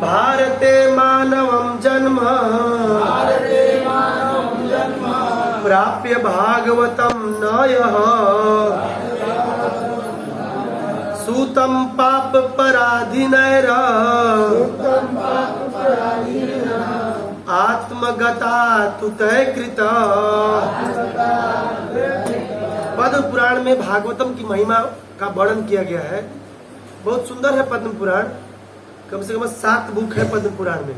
भारते मानवं जन्म प्राप्य भागवतं न यः सूतं पाप पराधीनैर आत्मगता तुतय कृता। पद्म पुराण में भागवतम की महिमा का वर्णन किया गया है। बहुत सुंदर है पद्म पुराण। कम से कम 7 बुक है पद्म पुराण में,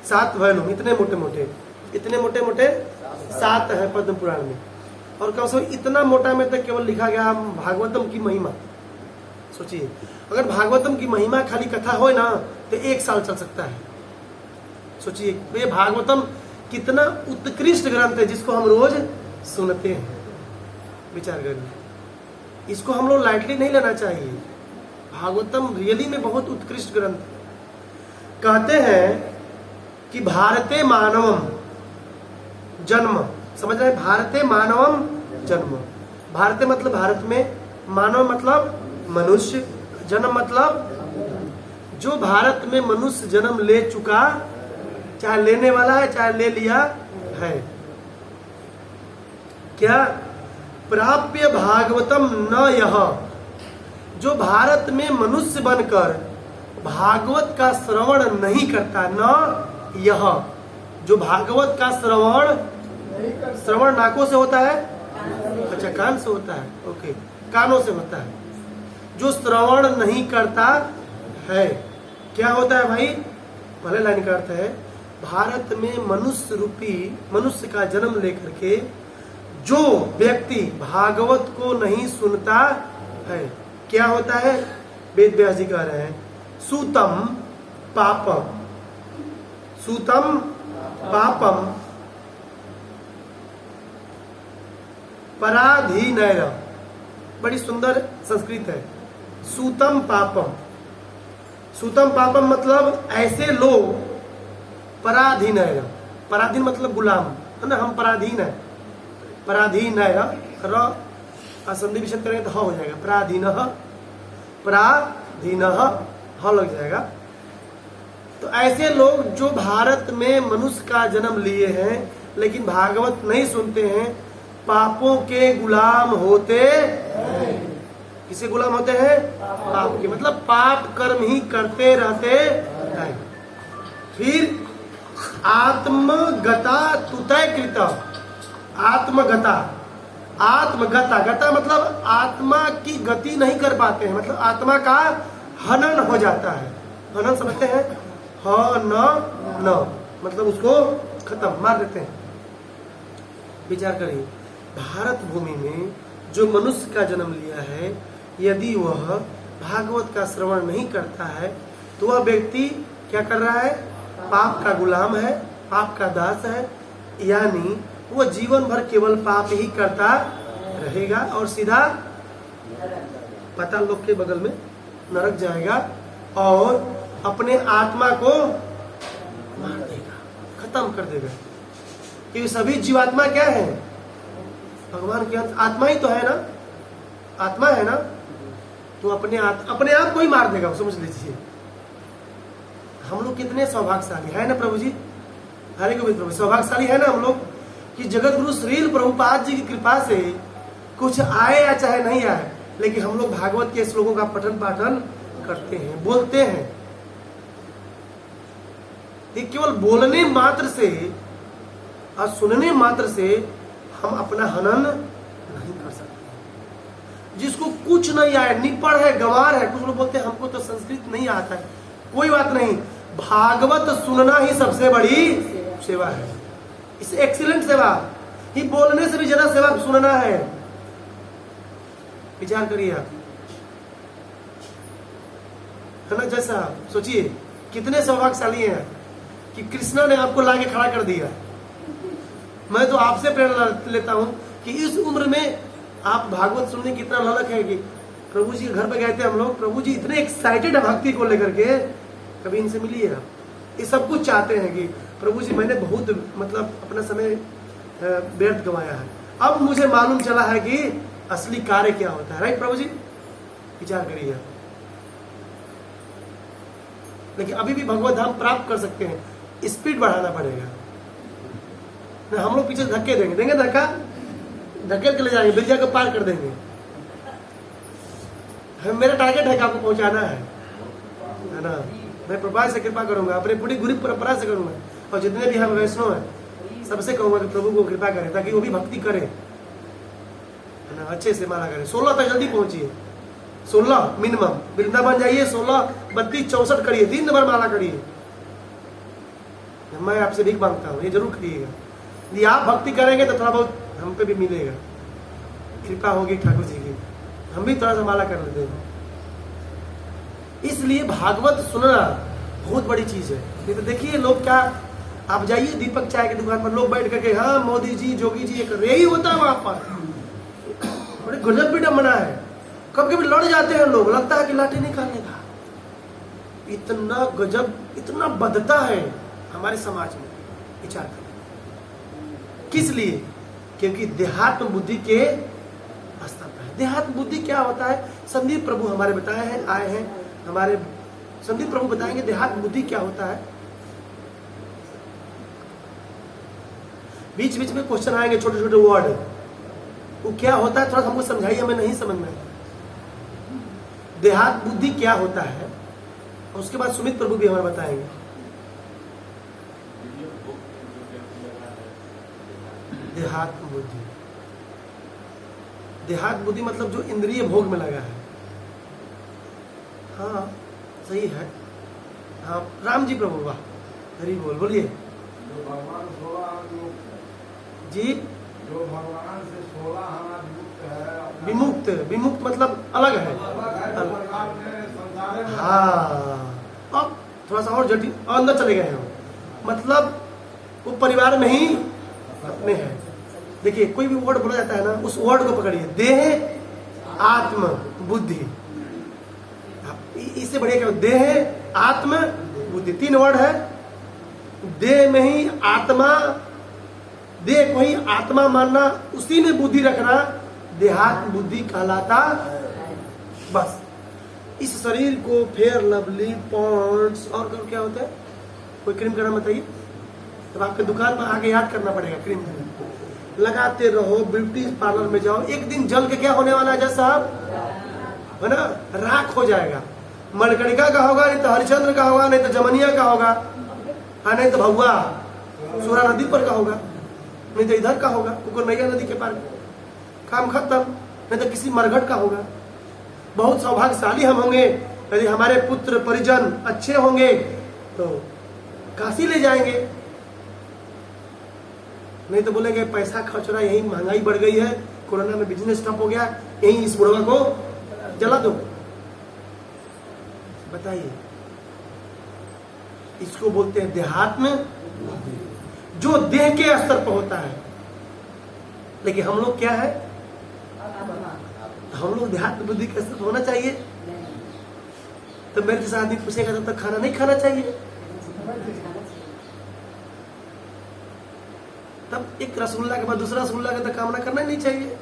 7 वॉल्यूम, इतने मोटे मोटे 7 है पद्म पुराण में। और कम से कम इतना मोटा में तक केवल लिखा गया भागवतम की महिमा। सोचिए, अगर भागवतम की महिमा खाली कथा हो ना तो 1 साल चल सकता है। सोचिए ये भागवतम कितना उत्कृष्ट ग्रंथ है जिसको हम रोज सुनते हैं। विचार करिए, इसको हम लोग लाइटली नहीं लेना चाहिए। भागवतम रियली में बहुत उत्कृष्ट ग्रंथ। कहते हैं कि भारते मानवम जन्म, समझ रहे हैं? भारते मानवम जन्म। भारते मतलब भारत में, मानव मतलब मनुष्य, जन्म मतलब जो भारत में मनुष्य जन्म ले चुका, चाहे लेने वाला है चाहे ले लिया है। क्या? प्राप्य भागवतम न यह, जो भारत में मनुष्य बनकर भागवत का श्रवण नहीं करता, न यह, जो भागवत का श्रवण नाकों से होता है, अच्छा कान से होता है, ओके, कानों से होता है, जो श्रवण नहीं करता है। क्या होता है भाई? पहले लाइन का अर्थ है, भारत में मनुष्य रूपी, मनुष्य का जन्म लेकर के जो व्यक्ति भागवत को नहीं सुनता है, क्या होता है? वेद व्यास जी कह रहे हैं, सूतम पापम, सूतम पापम पराधीनैर। बड़ी सुंदर संस्कृत है। सूतम पापम, सूतम पापम मतलब ऐसे लोग, पराधीनैर, पराधीन मतलब गुलाम है ना, हम पराधीन है। पराधीनैर, र संधि विच्छेद करेंगे तो ह हो जाएगा, पराधीन, पराधीन, ह लग जाएगा। तो ऐसे लोग जो भारत में मनुष्य का जन्म लिए हैं लेकिन भागवत नहीं सुनते हैं, पापों के गुलाम होते हैं। किसे गुलाम होते हैं? पाप के, मतलब पाप कर्म ही करते रहते हैं। फिर आत्मगता तुतय कृता, आत्मगता, आत्मगता, गता मतलब आत्मा की गति नहीं कर पाते हैं, मतलब आत्मा का हनन हो जाता है। हनन समझते हैं? ह न मतलब उसको खत्म, मार देते हैं। विचार करिए, भारत भूमि में जो मनुष्य का जन्म लिया है, यदि वह भागवत का श्रवण नहीं करता है तो वह व्यक्ति क्या कर रहा है? पाप का गुलाम है, पाप का दास है, यानी वह जीवन भर केवल पाप ही करता रहेगा और सीधा पाताल लोक के बगल में नरक जाएगा और अपने आत्मा को मार देगा, खत्म कर देगा। क्योंकि सभी जीवात्मा क्या है? भगवान के अंश, आत्मा ही तो है ना, आत्मा है ना, तो अपने आप को ही मार देगा। समझ लीजिए, हम लोग कितने सौभाग्यशाली है ना प्रभु जी, हरे गोविंद प्रभु, सौभाग्यशाली है ना हम लोग कि जगत गुरु श्रील प्रभुपाद जी की कृपा से कुछ आए या चाहे नहीं आए, लेकिन हम लोग भागवत के श्लोकों का पठन पाठन करते हैं, बोलते हैं। ये केवल बोलने मात्र से और सुनने मात्र से हम अपना हनन नहीं कर सकते। जिसको कुछ नहीं आए, निपढ़ है, गंवार है, कुछ लोग बोलते हैं हमको तो संस्कृत नहीं आता है, कोई बात नहीं, भागवत सुनना ही सबसे बड़ी सेवा है। इस एक्सीलेंट सेवा ही, बोलने से भी ज्यादा सेवा सुनना है। विचार करिए आप, है ना? जैसा सोचिए कितने सौभाग्यशाली हैं कि कृष्णा ने आपको लाके खड़ा कर दिया। मैं तो आपसे प्रेरणा लेता हूं कि इस उम्र में आप भागवत सुनने की इतना ललक है कि प्रभु जी के घर पे गए थे हम लोग, प्रभु जी इतने एक्साइटेड है भक्ति को लेकर के, कभी इनसे मिलिए आप। ये सब कुछ चाहते हैं कि प्रभु जी मैंने बहुत मतलब अपना समय व्यर्थ गंवाया है, अब मुझे मालूम चला है कि असली कार्य क्या होता है। राइट प्रभु जी? विचार करिए। लेकिन अभी भी भगवत धाम प्राप्त कर सकते हैं, स्पीड बढ़ाना पड़ेगा ना। हम लोग पीछे धक्के देंगे धक्का धक्के के ले जाएंगे, बिरजा को पार कर देंगे। मेरा टारगेट है कि आपको पहुंचाना है ना। मैं प्रभु से कृपा करूंगा, अपनी पूरी गुरु परंपरा से करूंगा, और जितने भी हम वैष्णव हैं सबसे कहूंगा कि प्रभु को कृपा करें ताकि वो भी भक्ति करें, है ना, अच्छे से माला करें। 16 तक जल्दी पहुंचिए, 16 मिनिमम। वृंदावन जाइए, 16, 32, 64 करिए, 3 नंबर माला करिए। मैं आपसे भीख मांगता हूँ, ये जरूर करिएगा। यदि आप भक्ति करेंगे तो थोड़ा बहुत हम पे भी मिलेगा, कृपा होगी ठाकुर जी की, हम भी थोड़ा सा माला कर लेते हैं। इसलिए भागवत सुनना बहुत बड़ी चीज है। नहीं तो देखिए लोग क्या, आप जाइए दीपक चाय की दुकान पर, लोग बैठ करके हाँ मोदी जी जोगी जी कर यही होता है वहां पर। बड़े गजब विडम्बना है, कभी कभी लड़ जाते हैं लोग, लगता है कि लाठी निकालने का। इतना गजब, इतना बदता है हमारे समाज में, विचार करें। किस लिए? क्योंकि देहात्म बुद्धि के स्तर पर है। देहात्म बुद्धि क्या होता है? संदीप प्रभु हमारे बताए हैं, आए हैं हमारे संदीप प्रभु बताएंगे देहात्म बुद्धि क्या होता है। बीच बीच में क्वेश्चन आएंगे, छोटे छोटे वर्ड, वो क्या होता है थोड़ा हमको समझाइए, हमें नहीं समझ में आया। देहात्म बुद्धि क्या होता है, उसके बाद सुमित प्रभु भी हमें बताएंगे। देहात्म बुद्धि, देहात्म बुद्धि मतलब जो इंद्रिय भोग में लगा है। हाँ सही है। हाँ राम जी प्रभु, वाह हरि बोल, बोलिए। जो भगवान 16 जी, जो भगवान से 16 हाथ मुक्त है, विमुक्त, विमुक्त मतलब अलग है। हाँ अब थोड़ा सा और जटिल अंदर चले गए हैं, मतलब वो परिवार में ही अपने हैं। देखिए कोई भी वर्ड बोला जाता है ना, उस वर्ड को पकड़िए, देह आत्म बुद्धि, इससे बढ़िया क्या? देह आत्म बुद्धि, 3 वर्ड है। देह में ही आत्मा, देह को ही आत्मा मानना, उसी में बुद्धि रखना देहात्म बुद्धि कहलाता। बस इस शरीर को फेयर लवली, पॉन्ड्स और क्या होता है, कोई क्रीम का नाम बताइए। तब आपके दुकान पर आगे याद करना पड़ेगा, क्रीम लगाते रहो, ब्यूटी पार्लर में जाओ, एक दिन जल के क्या होने वाला है जज साहब, है ना, राख हो जाएगा। मणिकर्णिका का होगा, नहीं तो हरिश्चंद्र का होगा, नहीं तो जमनिया का होगा, नहीं तो भगवा सूरा नदी पर का होगा, नहीं तो इधर का होगा कुकुरनैया नदी के पार, काम खत्म। नहीं तो किसी मरघट का होगा। बहुत सौभाग्यशाली हम होंगे यदि हमारे पुत्र परिजन अच्छे होंगे तो काशी ले जाएंगे, नहीं तो बोलेंगे पैसा खर्च रहा, यही महंगाई बढ़ गई है, कोरोना में बिजनेस ठप हो गया, यही इस बुढ़वा को जला दो। बताइए, इसको बोलते हैं देहात्म, जो देह के स्तर पर होता है। लेकिन हम लोग क्या है, हम लोग देहात्म बुद्धि के स्तर पर होना चाहिए। तो मेरे जैसा आदमी पूछेगा तब तक खाना नहीं खाना चाहिए, तब एक रसगुल्ला के बाद दूसरा रसगुल्ला का तो कामना करना ही नहीं चाहिए,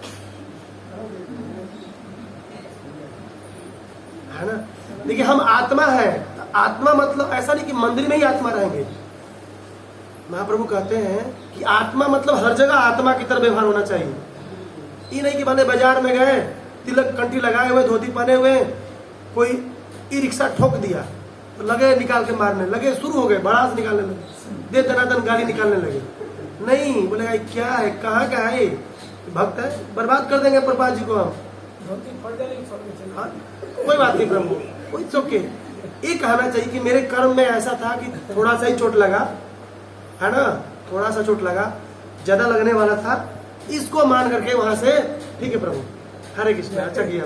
है ना। देखिए हम आत्मा है, आत्मा मतलब ऐसा नहीं कि मंदिर में ही आत्मा रहेंगे। महाप्रभु कहते हैं कि आत्मा मतलब हर जगह आत्मा की तरह व्यवहार होना चाहिए। ये नहीं कि मैंने बाजार में गए, तिलक कंठी लगाए हुए, धोती पहने हुए, कोई ई रिक्शा ठोक दिया तो लगे निकाल के मारने लगे, शुरू हो गए, बड़ा से निकालने लगे, दे दनादन गाली निकालने लगे। नहीं, बोलेगा क्या है, कहाँ का है, भक्त है, बर्बाद कर देंगे प्रभुपाद जी को हम। हाँ, कोई बात नहीं प्रभु, कोई चौके। ये कहना चाहिए कि मेरे कर्म में ऐसा था कि थोड़ा सा ही चोट लगा, है ना, थोड़ा सा चोट लगा, ज्यादा लगने वाला था, इसको मान करके वहां से ठीक है प्रभु, हरे कृष्ण, अच्छा किया।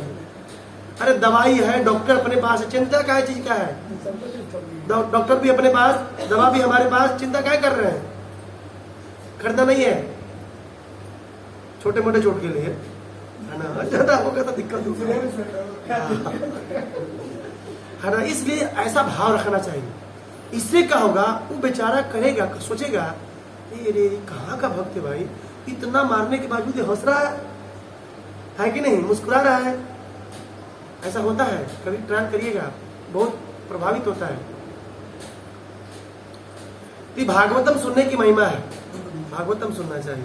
अरे दवाई है, डॉक्टर अपने पास है, चिंता क्या चीज का है, डॉक्टर भी अपने पास, दवा भी हमारे पास, चिंता क्या कर रहे हैं, खरीदना नहीं है छोटे मोटे चोट के लिए, है ना, ज्यादा होगा तो दिक्कत है ना। इसलिए ऐसा भाव रखना चाहिए। इससे क्या होगा, वो बेचारा करेगा, सोचेगा अरे कहाँ का भक्त है भाई, इतना मारने के बावजूद हंस रहा है कि नहीं, मुस्कुरा रहा है। ऐसा होता है, कभी ट्राई करिएगा, बहुत प्रभावित होता है। तो भागवतम सुनने की महिमा है, भागवतम सुनना चाहिए।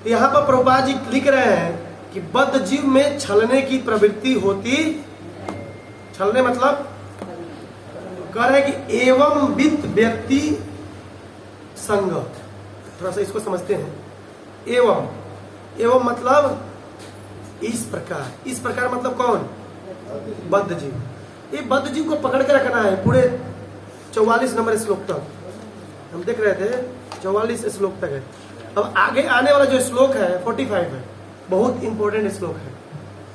तो यहाँ पर प्रभुपाद जी लिख रहे हैं कि बद्ध जीव में छलने की प्रवृत्ति होती, छलने मतलब कह रहे हैं कि एवं वित्त व्यक्ति संग, थोड़ा सा इसको समझते हैं। एवं, एवं मतलब इस प्रकार मतलब कौन? बद्ध जीव। ये बद्ध जीव को पकड़ के रखना है पूरे 44 नंबर श्लोक तक। हम देख रहे थे 44 श्लोक तक है। अब आगे आने वाला जो श्लोक है 45 है, बहुत इंपॉर्टेंट श्लोक है।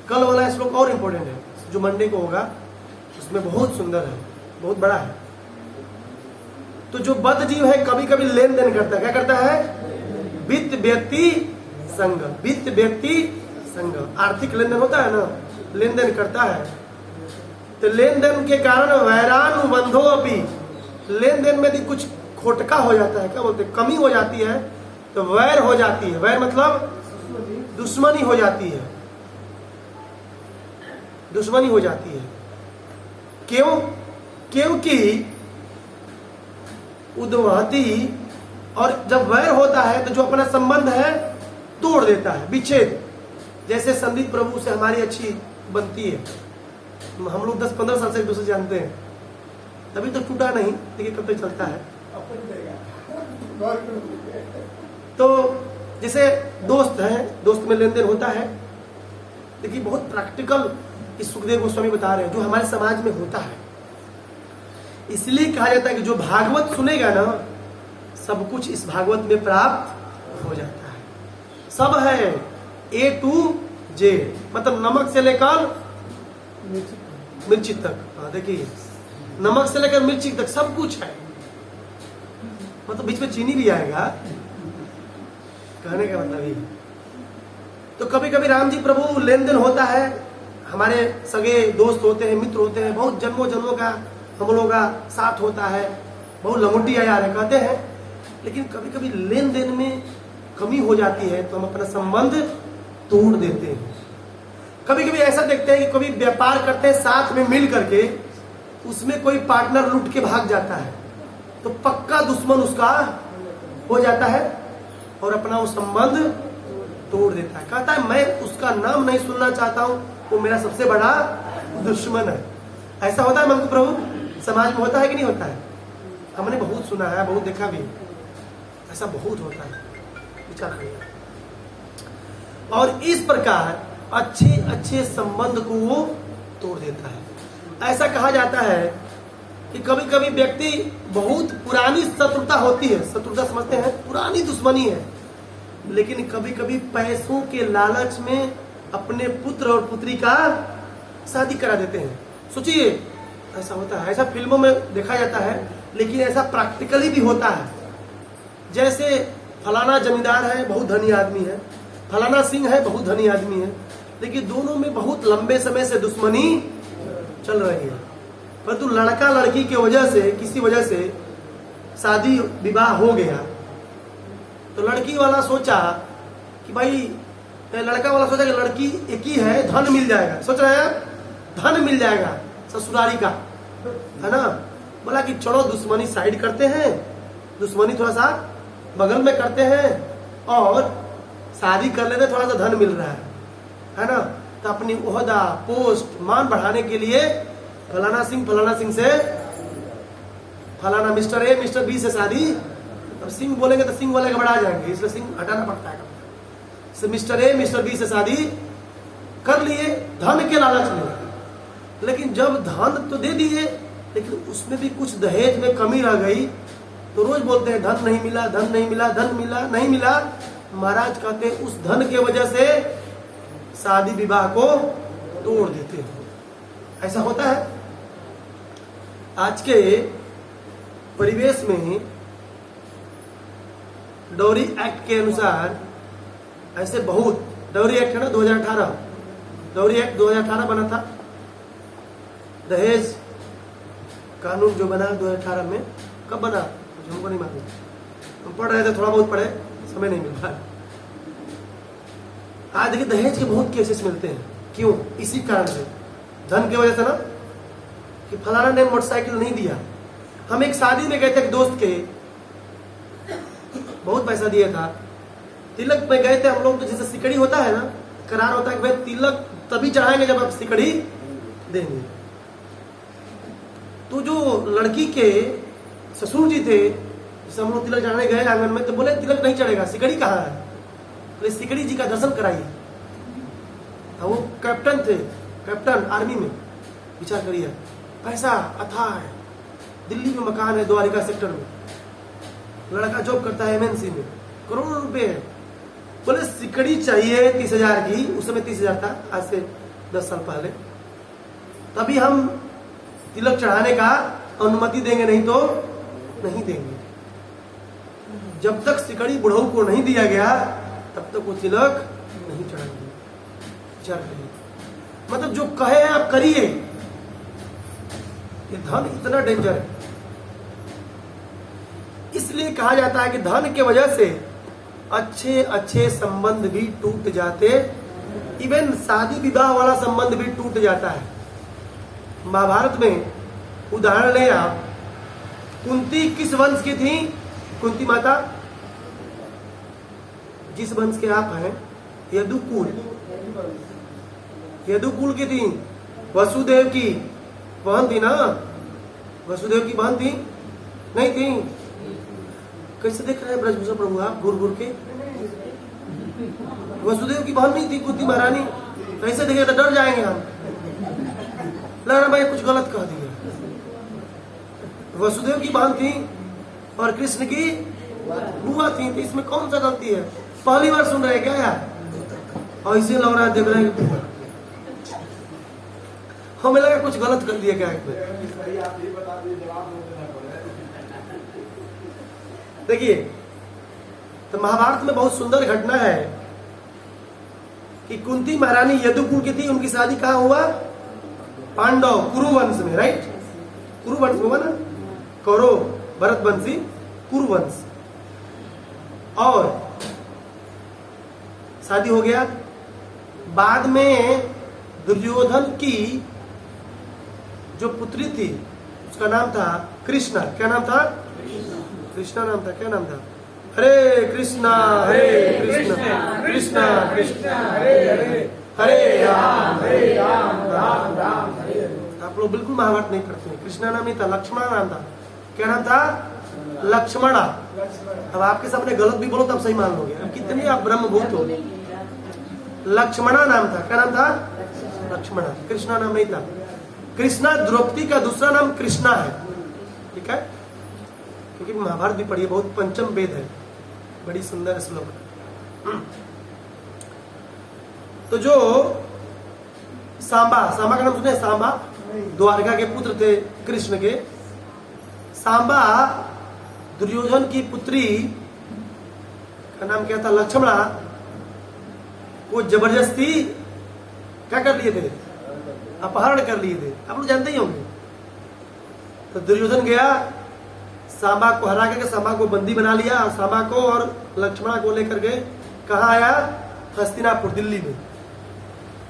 कल वाला श्लोक और इंपॉर्टेंट है, जो मंडे को होगा, उसमें बहुत सुंदर है, बहुत बड़ा है। तो जो बद्ध जीव है कभी कभी लेन देन करता है, क्या करता है? वित्त व्यक्ति संग, वित्त व्यक्ति संग, आर्थिक लेन देन होता है ना, लेन देन करता है। तो लेन देन के कारण वैरानुबंधो अपि, लेन देन में भी कुछ खोटका हो जाता है, क्या बोलते हैं, कमी हो जाती है, तो वैर हो जाती है। वैर मतलब दुश्मनी हो जाती है, दुश्मनी हो जाती है। क्यों? क्योंकि उद्वहती, और जब वैर होता है तो जो अपना संबंध है तोड़ देता है, विच्छेद। जैसे संदीप प्रभु से हमारी अच्छी बनती है, हम लोग 10-15 साल से एक दूसरे जानते हैं, तभी तो टूटा नहीं, देखिए कब तक चलता है। तो जैसे दोस्त है, दोस्त में लेन देन होता है। देखिए बहुत प्रैक्टिकल इस सुखदेव गोस्वामी बता रहे हैं, जो हमारे समाज में होता है। इसलिए कहा जाता है कि जो भागवत सुनेगा ना, सब कुछ इस भागवत में प्राप्त हो जाता है। सब है A to Z, मतलब नमक से लेकर मिर्ची तक। हाँ देखिए, नमक से लेकर मिर्ची तक सब कुछ है, मतलब बीच में चीनी भी आएगा, कहने का मतलब ये। तो कभी कभी राम जी प्रभु लेन देन होता है, हमारे सगे दोस्त होते हैं, मित्र होते हैं, बहुत जन्मों जन्मों का हम लोगों का साथ होता है, बहुत लंगोटी यार है कहते हैं। लेकिन कभी कभी लेन देन में कमी हो जाती है, तो हम अपना संबंध तोड़ देते हैं। कभी कभी ऐसा देखते हैं कि कभी व्यापार करते हैं साथ में मिल करके, उसमें कोई पार्टनर लूट के भाग जाता है, तो पक्का दुश्मन उसका हो जाता है और अपना वो संबंध तोड़ देता है। कहता है मैं उसका नाम नहीं सुनना चाहता हूं, वो मेरा सबसे बड़ा दुश्मन है। ऐसा होता है मंगू प्रभु, समाज में होता है कि नहीं होता है? हमने बहुत सुना है, बहुत देखा भी, ऐसा बहुत होता है, विचार करिए। और इस प्रकार अच्छे अच्छे संबंध को वो तोड़ देता है। ऐसा कहा जाता है कि कभी कभी व्यक्ति, बहुत पुरानी शत्रुता होती है, शत्रुता समझते हैं, पुरानी दुश्मनी है, लेकिन कभी कभी पैसों के लालच में अपने पुत्र और पुत्री का शादी करा देते हैं। सोचिए, ऐसा होता है, ऐसा फिल्मों में देखा जाता है, लेकिन ऐसा प्रैक्टिकली भी होता है। जैसे फलाना जमींदार है, बहुत धनी आदमी है, फलाना सिंह है, बहुत धनी आदमी है, लेकिन दोनों में बहुत लंबे समय से दुश्मनी चल रही है। परंतु लड़का लड़की के वजह से, किसी वजह से शादी विवाह हो गया, तो लड़की वाला सोचा कि भाई, लड़का वाला सोचा कि लड़की एक ही है, धन मिल जाएगा, सोच रहे हैं धन मिल जाएगा ससुरारी का, है ना। बोला कि चलो दुश्मनी साइड करते हैं, दुश्मनी थोड़ा सा बगल में करते हैं और शादी कर लेते, थोड़ा सा धन मिल रहा है ना। तो अपनी ओहदा, पोस्ट, मान बढ़ाने के लिए फलाना सिंह से, फलाना मिस्टर ए मिस्टर बी से शादी। अब सिंह बोलेंगे तो सिंह वाले घबरा जाएंगे, इसलिए सिंह हटाना पड़ता है। मिस्टर ए मिस्टर बी से शादी कर लिए धन के लालच में। लेकिन जब धन तो दे दिए, लेकिन उसमें भी कुछ दहेज में कमी रह गई, तो रोज बोलते हैं धन नहीं मिला, धन नहीं मिला, धन मिला नहीं मिला। महाराज कहते हैं उस धन के वजह से शादी विवाह को तोड़ देते हैं। ऐसा होता है। आज के परिवेश में डॉरी एक्ट के अनुसार ऐसे बहुत, डॉरी एक्ट है ना 2018, डॉरी एक्ट 2018 बना था, दहेज कानून जो बना 2018 में। कब बना हमको नहीं मालूम, हम पढ़ रहे थे, थोड़ा बहुत पढ़े, समय नहीं मिल रहा। आज देखिए दहेज के बहुत केसेस मिलते हैं। क्यों? इसी कारण से, धन की वजह से ना, कि फलाना ने मोटरसाइकिल नहीं दिया, हम एक शादी में गए थे एक दोस्त के, बहुत पैसा दिया था। तिलक में गए थे हम लोग, तो जैसे सिकड़ी होता है ना, करार होता है कि भाई तिलक तभी चढ़ाएंगे जब आप सिकड़ी देंगे। तो जो लड़की के ससुर जी थे, जैसे हम लोग तिलक चढ़ाने गए आंगन में, तो बोले तिलक नहीं चढ़ेगा, सिकड़ी कहाँ है? बोले सिकड़ी जी का दर्शन कराइए। वो कैप्टन थे, कैप्टन आर्मी में। विचार करिए, पैसा अथाह है, दिल्ली में मकान है द्वारिका सेक्टर में, लड़का जॉब करता है एमएनसी में, करोड़ों रुपए है। बोले सिकड़ी चाहिए 30,000 की, उस समय 30,000 था, आज से 10 साल पहले। तभी हम तिलक चढ़ाने का अनुमति देंगे, नहीं तो नहीं देंगे। जब तक सिकड़ी बुढ़ऊ को नहीं दिया गया तब तक वो तिलक नहीं चढ़ाएंगे। विचार करिए, मतलब जो कहे आप करिए। ये धन इतना डेंजर है। इसलिए कहा जाता है कि धन के वजह से अच्छे अच्छे संबंध भी टूट जाते, इवन शादी विवाह वाला संबंध भी टूट जाता है। महाभारत में उदाहरण लें आप, कुंती किस वंश की थी? कुंती माता जिस वंश के आप हैं, यदुकुल, यदुकुल की थी। वसुदेव की बहन थी ना, वसुदेव की बहन थी नहीं थी? कैसे देख रहे हैं ब्रजभूषण प्रभु आप घूर घूर के? वसुदेव की बहन नहीं थी कुंती महारानी? कैसे देखे तो डर जाएंगे हम, लग रहा भाई कुछ गलत कह दिया। वसुदेव की बहन थी और कृष्ण की बुआ थी, तो इसमें कौन सा गलती है? पहली बार सुन रहे हैं क्या यार? और इसे लग रहा है, देख रहे हैं हमें लगा कुछ गलत कर दिया क्या? देखिए, तो महाभारत में बहुत सुंदर घटना है कि कुंती महारानी यदुकुल की थी। उनकी शादी कहाँ हुआ? पांडव कुरुवंश में, राइट? कुरुवंश में हुआ ना, कौरव भरतवंशी कुरुवंश। और शादी हो गया। बाद में दुर्योधन की जो पुत्री थी उसका नाम था कृष्णा। क्या नाम था? कृष्णा नाम था। क्या नाम था? हरे कृष्णा कृष्णा कृष्णा हरे राम राम राम हरे। आप लोग बिल्कुल महाभारत नहीं पढ़ते हैं। कृष्णा नाम नहीं था, लक्ष्मणा नाम था। क्या नाम था? लक्ष्मणा। अब आपके सामने गलत भी बोलो तब सही मान लोगे। अब कितने आप ब्रह्मभूत हो। लक्ष्मणा नाम था। क्या नाम था? लक्ष्मणा। कृष्णा नाम नहीं था। कृष्णा द्रौपदी का दूसरा नाम कृष्णा है, ठीक है? क्योंकि महाभारत भी पढ़िए, बहुत पंचम वेद है, बड़ी सुंदर श्लोक। तो जो सांबा, सांबा का नाम सुने? सांबा द्वारका के पुत्र थे कृष्ण के। सांबा दुर्योधन की पुत्री का नाम क्या था? लक्ष्मणा को जबरदस्ती क्या कर लिए थे? अपहरण कर लिए थे। आप लोग जानते ही होंगे। तो दुर्योधन गया, सांबा को हरा करके सांबा को बंदी बना लिया, और सांबा को और लक्ष्मणा को लेकर के कहाँ आया? हस्तिनापुर, दिल्ली में।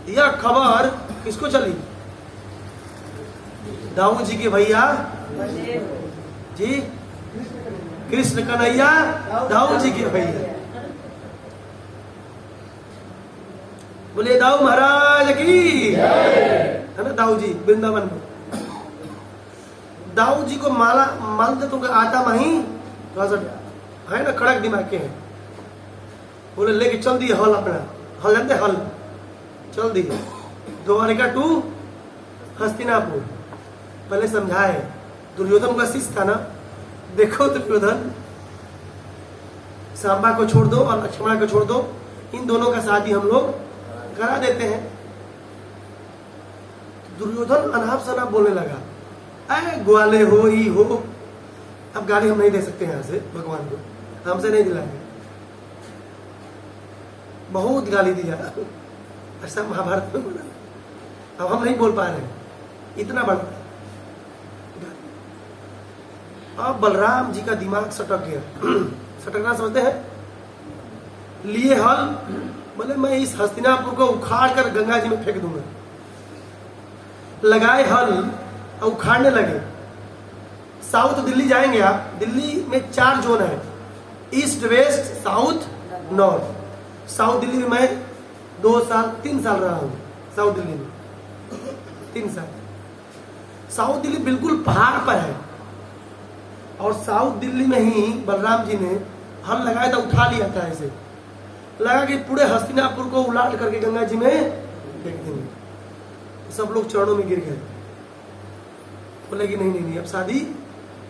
यह खबर किसको चली? दाऊ जी के भैया जी, कृष्ण कन्हैया दाऊ जी के भैया। बोले दाऊ महाराज की, है ना? दाऊ जी वृंदावन में। दाऊ जी को माला मालते तुमको आता नहीं, थोड़ा सा है ना, कड़क दिमाग के हैं। बोले लेके चल दिए हल अपना, हल जानते? हल चल दिए द्वारिका टू हस्तिनापुर। पहले समझाए, दुर्योधन का शिष्य था ना। देखो दुर्योधन, सांबा को छोड़ दो और लक्ष्मणा को छोड़ दो, इन दोनों का शादी हम लोग करा देते हैं। दुर्योधन अनाप शनाप बोलने लगा, अरे ग्वाले हो ही हो। अब गाली हम नहीं दे सकते यहाँ से, भगवान को हमसे नहीं दिलाएंगे। बहुत गाली दिया, ऐसा महाभारत में बोला। अब हम नहीं बोल पा रहे, इतना बड़ा। अब बलराम जी का दिमाग सटक गया। सटकना समझते हैं? लिए हल, बोले मैं इस हस्तिनापुर को उखाड़ कर गंगा जी में फेंक दूंगा। लगाए हल और उखाड़ने लगे। साउथ दिल्ली जाएंगे आप, दिल्ली में 4 जोन है, east west south north. South Delhi में मैं 3 साल रहा हूँ साउथ दिल्ली में, 3 साल। साउथ दिल्ली बिल्कुल पहाड़ पर है, और साउथ दिल्ली में ही बलराम जी ने हल लगाया था, उठा लिया था, ऐसे लगा कि पूरे हस्तिनापुर को उलाट करके गंगा जी में फेंक देंगे। सब लोग चरणों में गिर गए, बोले कि नहीं नहीं नहीं, अब शादी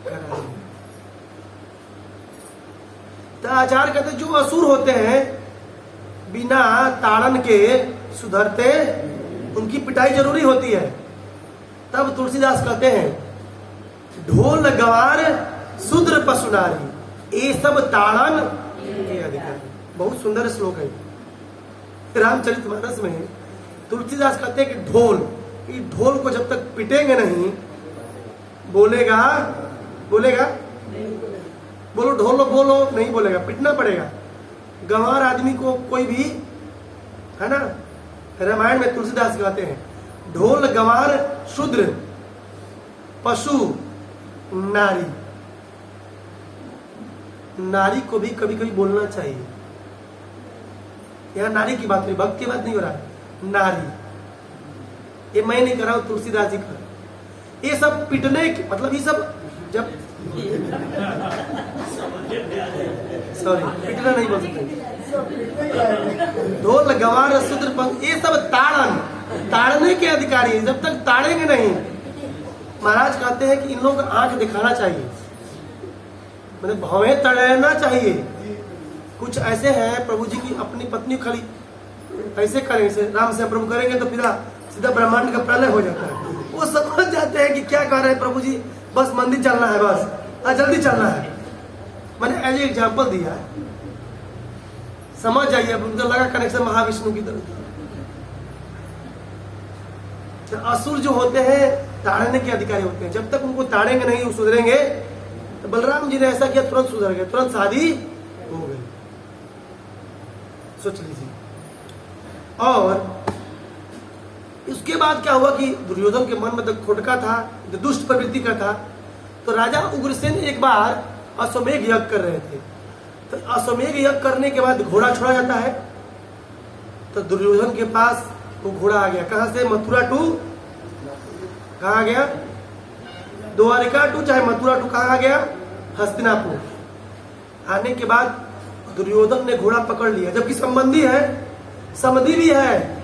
करा देंगे। तो आचार्य कहते जो असुर होते हैं बिना ताड़न के सुधरते, उनकी पिटाई जरूरी होती है। तब तुलसीदास कहते हैं ढोल गवार शूद्र पशु नारी, ये सब ताड़न के अधिकारी। बहुत सुंदर श्लोक है रामचरितमानस में। तुलसीदास कहते हैं कि ढोल को जब तक पिटेंगे नहीं, बोलेगा बोलो ढोल बोलो, नहीं बोलेगा, पिटना पड़ेगा। गंवार आदमी को कोई भी, है ना, रामायण में तुलसीदास कहते हैं ढोल गंवार शूद्र पशु नारी। नारी को भी कभी कभी बोलना चाहिए। यहाँ नारी की बात नहीं, भक्त की बात नहीं हो रहा है, नारी। ये मैं नहीं कर रहा हूं, तुलसीदास जी कर। ये सब पिटने के मतलब, ये सब जब सॉरी पिटना नहीं बोल सकते। ढोल गंवार शूद्र, ये सब ताड़ने के अधिकारी है। जब तक ताड़ेंगे नहीं, महाराज कहते हैं कि इन लोगों को आंख दिखाना चाहिए, मतलब भवें तड़ना चाहिए। कुछ ऐसे हैं प्रभु जी की अपनी पत्नी खाली ऐसे करेंगे, राम से प्रभु करेंगे तो फिर सीधा ब्रह्मांड का प्रलय हो जाता है। वो समझ जाते हैं कि क्या कर रहे हैं प्रभु जी, बस मंदिर चलना है, बस जल्दी चलना है। मैंने एज एग्जाम्पल दिया, समझ जाइए। अब उनको लगा कनेक्शन महाविष्णु की तरफ। तो असुर जो होते हैं ताड़ने के अधिकारी होते हैं। जब तक उनको ताड़ेंगे नहीं, वो सुधरेंगे। तो बलराम जी ने ऐसा किया, तुरंत सुधर गए, तुरंत शादी हो गई। सोच लीजिए। और उसके बाद क्या हुआ कि दुर्योधन के मन में तो खोटका था, जो दुष्ट प्रवृत्ति का था। तो राजा उग्रसेन एक बार अश्वमेघ यज्ञ कर रहे थे। तो अश्वमेघ यज्ञ करने के बाद घोड़ा छोड़ा जाता है। तो दुर्योधन के पास वो घोड़ा आ गया। कहां से? मथुरा टू कहां आ गया? द्वारिका टू चाहे मथुरा टू कहां आ गया? हस्तिनापुर। आने के बाद दुर्योधन ने घोड़ा पकड़ लिया, जबकि संबंधी है, समधि भी है,